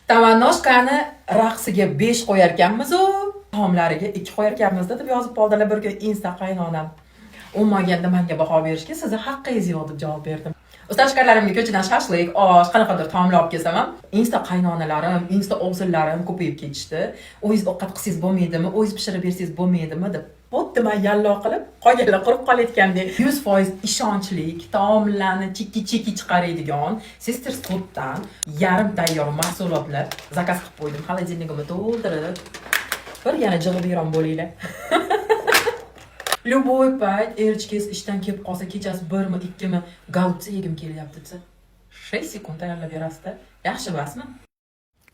Tavannoshkani raqsiga 5 qo'yar ekanmiz-u, taomlariga 2 qo'yar ekanmiz deb yozib qoldilar bir kun Insta qaynonam. O'lmaganda menga baho berishga sizni haqqingiz yo'q deb javob berdim. Ustashkalarimga ko'chadan shashlik, osh, qanaqadir taomlar olib kelsam ham, Insta qaynonalarim, Insta o'g'zillarim ko'payib ketishdi. O'zingiz ovqat qilsangiz bo'lmaydimi, o'zingiz pishirib bersangiz bo'lmaydimi deb. Xuddi men yallo qilib, qolganlar qurib qolayotgandek 100% ishonchlik, taomlarni chiki chiqaradigan Sisters Food'dan yarim tayyor mahsulotlar zakaz qilib qo'ydim. Xolodilnigimni to'ldirib, bir yana jig'ibiyron bo'linglar. Любой payt erchkes ishdan kelib qolsa, kechasi 1 mi 2 mi galutsa yegim kelyapti desa, 6 sekund tayyorlab berasiz-da. Yaxshi emasmi?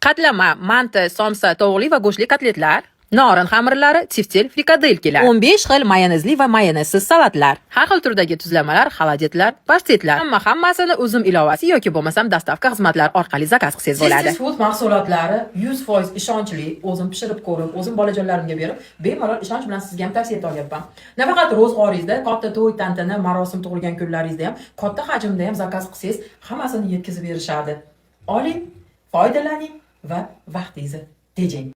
Qatlama, manti, somsa, tovuqli va go'shtli kotletlar, norin xamirlari, tiftil, frikadelkilar, 15 xil mayonezli va mayonezsiz salatlar, har xil turdagi tuzlamalar, xolodetlar, pastetlar, hammasini uzum ilovasi yoki bo'lmasam dastavka xizmatlari orqali zakaz qilsangiz bo'ladi. Sisters Food mahsulotlari 100% ishonchli, o'zim pishirib ko'rib, o'zim bolajonlarimga berib, bemalol ishonch bilan sizga ham tavsiya etayotyapman. Nafaqat ro'zg'oringizda, katta to'y, tantana, marosim, tug'ilgan kunlaringizda ham, katta hajmda ham zakaz qilsangiz, hammasini yetkazib berishadi. Oling, foydalaning va vaqtingizni tejang.